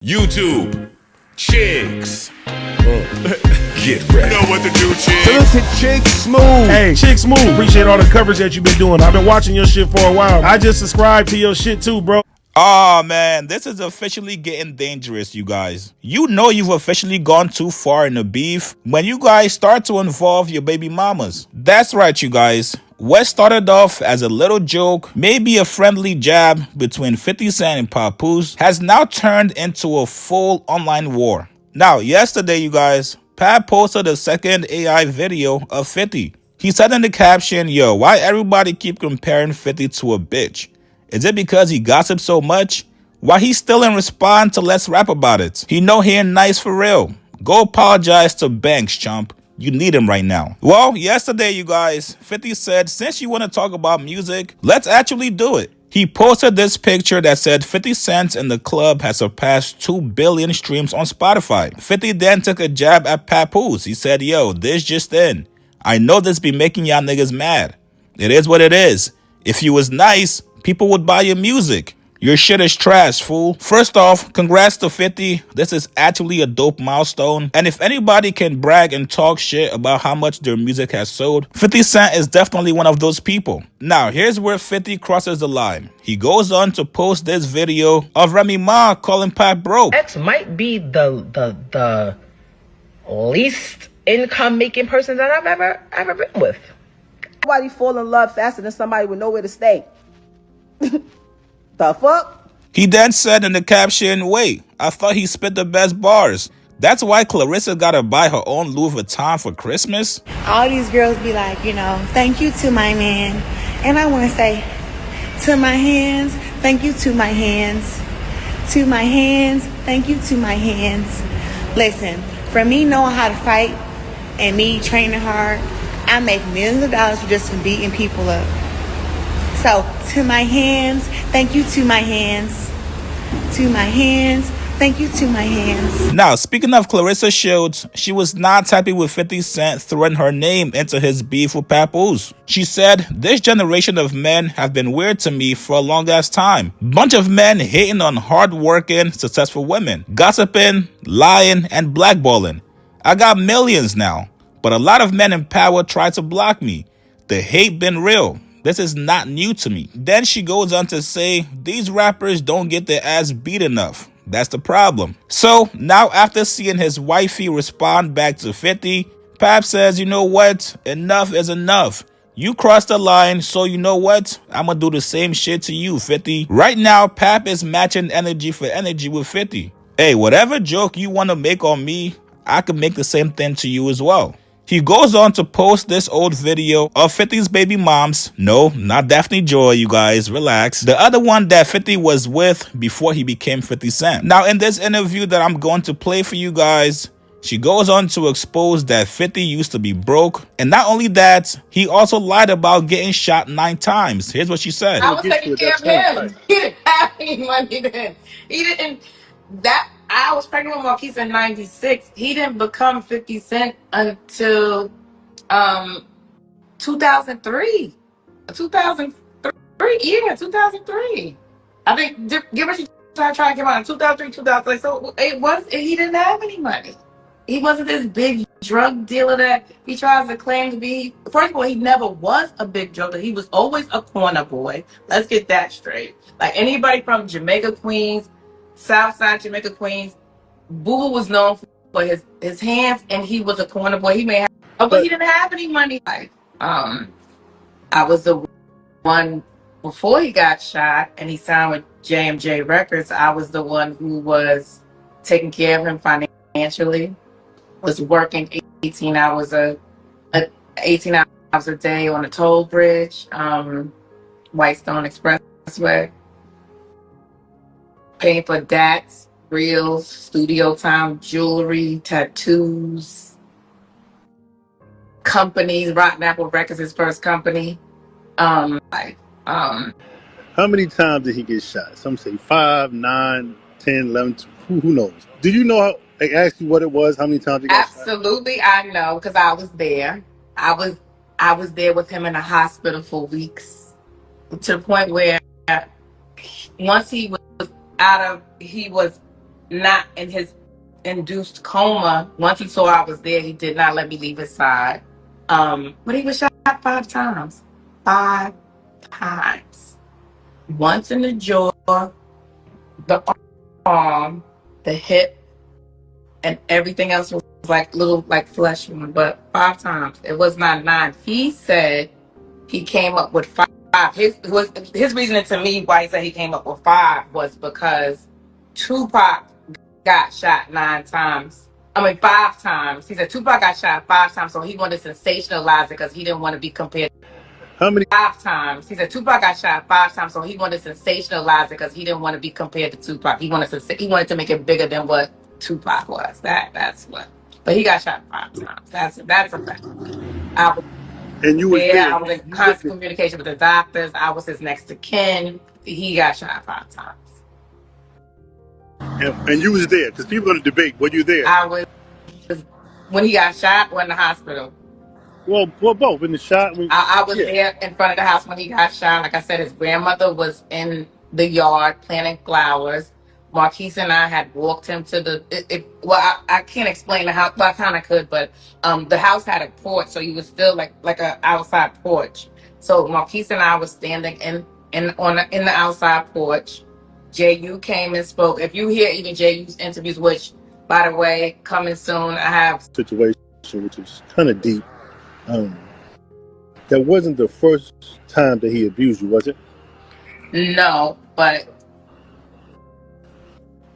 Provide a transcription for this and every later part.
YouTube, chicks, get ready. You know what to do, chicks. Listen, Chick Smooth. Hey, Chick Smooth, appreciate all the coverage that you've been doing. I've been watching your shit for a while. I just subscribed to your shit too, bro. Oh man, this is officially getting dangerous, you guys. You know you've officially gone too far in the beef when you guys start to involve your baby mamas. That's right, you guys. What started off as a little joke, maybe a friendly jab between 50 Cent and Papoose, has now turned into a full online war. Now, yesterday, you guys, Pap posted a second AI video of 50. He said in the caption, yo, why everybody keep comparing 50 to a bitch? Is it because he gossips so much? Why he still in respond to let's rap about it? He know he ain't nice for real. Go apologize to Banks, chump. You need him right now. Well, yesterday, you guys, 50 said, since you want to talk about music, let's actually do it. He posted this picture that said 50 Cent in the club has surpassed 2 billion streams on Spotify. 50 then took a jab at Papoose. He said, yo, this just in. I know this be making y'all niggas mad. It is what it is. If you was nice, people would buy your music. Your shit is trash, fool. First off, congrats to 50. This is actually a dope milestone. And if anybody can brag and talk shit about how much their music has sold, 50 Cent is definitely one of those people. Now, here's where 50 crosses the line. He goes on to post this video of Remy Ma calling Pap broke. X might be the least income making person that I've ever been with. Nobody fall in love faster than somebody with nowhere to stay. The fuck? He then said in the caption, wait, I thought he spit the best bars. That's why Claressa gotta buy her own Louis Vuitton for Christmas? All these girls be like, you know, thank you to my man. And I want to say, to my hands, thank you to my hands. To my hands, thank you to my hands. Listen, for me knowing how to fight and me training hard, I make millions of dollars just from beating people up. So, to my hands, thank you to my hands. To my hands, thank you to my hands. Now, speaking of Claressa Shields, she was not happy with 50 Cent throwing her name into his beef with Papoose. She said, this generation of men have been weird to me for a long ass time. Bunch of men hating on hard-working, successful women, gossiping, lying, and blackballing. I got millions now, but a lot of men in power try to block me. The hate been real. This is not new to me. Then she goes on to say, these rappers don't get their ass beat enough. That's the problem. So now after seeing his wifey respond back to 50, Pap says, you know what? Enough is enough. You crossed the line, so you know what? I'm gonna do the same shit to you, 50. Right now, Pap is matching energy for energy with 50. Hey, whatever joke you want to make on me, I can make the same thing to you as well. He goes on to post this old video of 50's baby moms. No, not Daphne Joy, you guys, relax. The other one that 50 was with before he became 50 Cent. Now, in this interview that I'm going to play for you guys, she goes on to expose that 50 used to be broke. And not only that, he also lied about getting shot 9 times. Here's what she said. I was taking care of him. He didn't have any money then. He didn't. That I was pregnant with Marquise in '96. He didn't become 50 Cent until 2003. 2003, yeah, 2003. I think give us trying to get out in 2003, 2003. So it was. He didn't have any money. He wasn't this big drug dealer that he tries to claim to be. First of all, he never was a big drug dealer. He was always a corner boy. Let's get that straight. Like anybody from Jamaica, Queens, Southside Jamaica, Queens, Boo Boo was known for his hands, and he was a corner boy. He may have, but he didn't have any money. Like, I was the one before he got shot, and he signed with J&J Records. I was the one who was taking care of him financially. Was working 18 hours a day on a toll bridge, Whitestone Expressway, paying for DATs, reels, studio time, jewelry, tattoos, companies. Rotten Apple Records, his first company. How many times did he get shot? Some say 5, 9, 10, 11. Who knows? Do you know how? I asked you what it was. How many times he got shot? Absolutely, I know because I was there. I was there with him in the hospital for weeks, to the point where once he was not in his induced coma. Once he saw I was there, he did not let me leave his side. But he was shot 5 times. 5 times. Once in the jaw, the arm, the hip, and everything else was like little like flesh wound, but 5 times. It was not 9. He said he came up with 5. His reasoning to me why he said he came up with 5 was because Tupac got shot 9 times. 5 times. He said Tupac got shot 5 times, so he wanted to sensationalize it because he didn't want to be compared. How many? 5 times. He said Tupac got shot 5 times, so he wanted to sensationalize it because he didn't want to be compared to Tupac. He wanted to make it bigger than what Tupac was. That's what. But he got shot 5 times. That's a fact. I was And you was there. I was in constant communication with the doctors. I was his next of kin. He got shot 5 times. And you was there because people are going to debate. Were you there? I was when he got shot or in the hospital. Well, both in the shot. I was there in front of the house when he got shot. Like I said, his grandmother was in the yard planting flowers. Marquise and I had walked him to the. I can't explain the house. Well, I kind of could, but the house had a porch, so he was still like a outside porch. So Marquise and I was standing in the outside porch. JU came and spoke. If you hear even JU's interviews, which by the way, coming soon, I have situation which is kind of deep. That wasn't the first time that he abused you, was it? No, but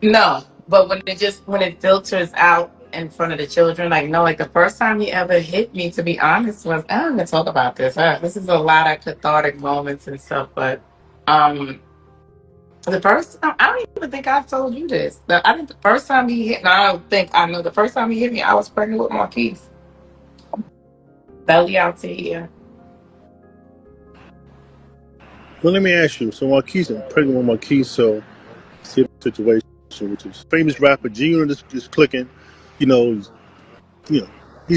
when it filters out in front of the children, like the first time he ever hit me, to be honest, was I'm gonna talk about this. This is a lot of cathartic moments and stuff, but the first time, I don't even think I've told you this. I think the first time he hit, and I don't think I know the first time he hit me, I was pregnant with Marquise. Belly out to here. Well, let me ask you. So Marquise, I'm pregnant with Marquise, so see the situation, which is famous rapper G-Unit is clicking. He's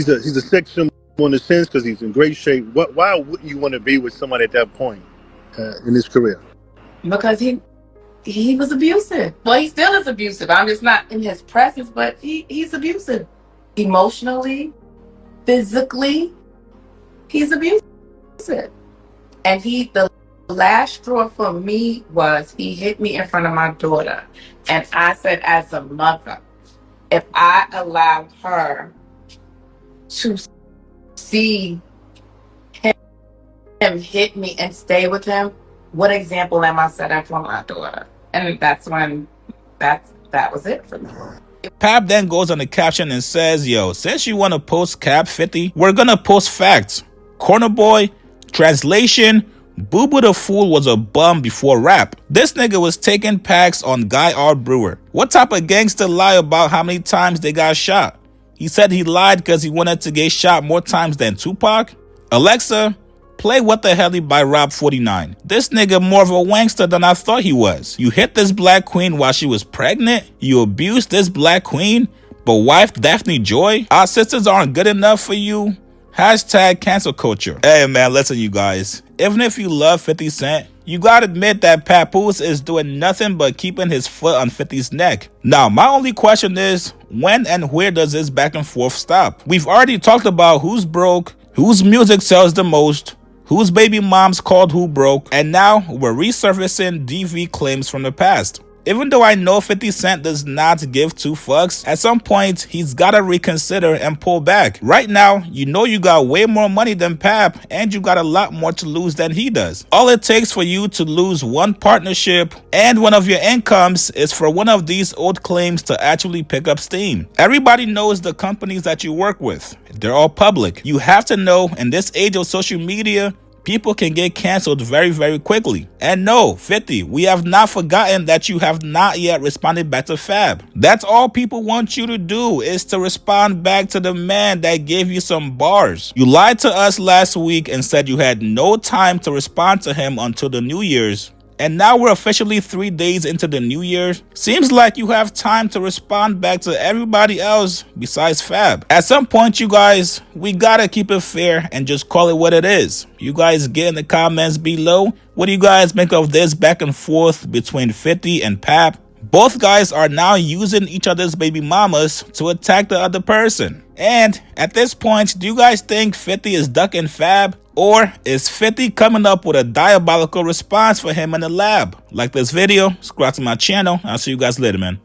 a sex symbol in a sense because he's in great shape. Why wouldn't you want to be with somebody at that point in his career? Because he was abusive. Well, he still is abusive. I'm just not in his presence, but he's abusive. Emotionally, physically, he's abusive. And the last straw for me was he hit me in front of my daughter. And I said, as a mother, if I allowed her to see him hit me and stay with him, what example am I setting for my daughter? And that's when that was it for me. Pap then goes on the caption and says, yo, since you want to post Cap 50, we're gonna post facts. Corner Boy, translation, Boo Boo the Fool was a bum before rap. This nigga was taking packs on Guy R. Brewer. What type of gangster lie about how many times they got shot? He said he lied because he wanted to get shot more times than Tupac? Alexa, play What the Helly by Rob 49. This nigga more of a wankster than I thought he was. You hit this black queen while she was pregnant? You abused this black queen? But wife Daphne Joy? Our sisters aren't good enough for you? Hashtag cancel culture. Hey man, listen you guys. Even if you love 50 Cent, you gotta admit that Papoose is doing nothing but keeping his foot on 50's neck. Now, my only question is, when and where does this back and forth stop? We've already talked about who's broke, whose music sells the most, whose baby moms called who broke, and now we're resurfacing DV claims from the past. Even though I know 50 Cent does not give 2 fucks, at some point, he's gotta reconsider and pull back. Right now, you know you got way more money than Pap, and you got a lot more to lose than he does. All it takes for you to lose one partnership and one of your incomes is for one of these old claims to actually pick up steam. Everybody knows the companies that you work with. They're all public. You have to know, in this age of social media, people can get canceled very, very quickly. And no, 50, we have not forgotten that you have not yet responded back to Fab. That's all people want you to do, is to respond back to the man that gave you some bars. You lied to us last week and said you had no time to respond to him until the New Year's. And now we're officially 3 days into the New Year. Seems like you have time to respond back to everybody else besides Fab. At some point, you guys, we gotta keep it fair and just call it what it is. You guys get in the comments below. What do you guys make of this back and forth between 50 and Pap? Both guys are now using each other's baby mamas to attack the other person. And at this point, do you guys think 50 is ducking Fab? Or is 50 coming up with a diabolical response for him in the lab? Like this video, subscribe to my channel. I'll see you guys later, man.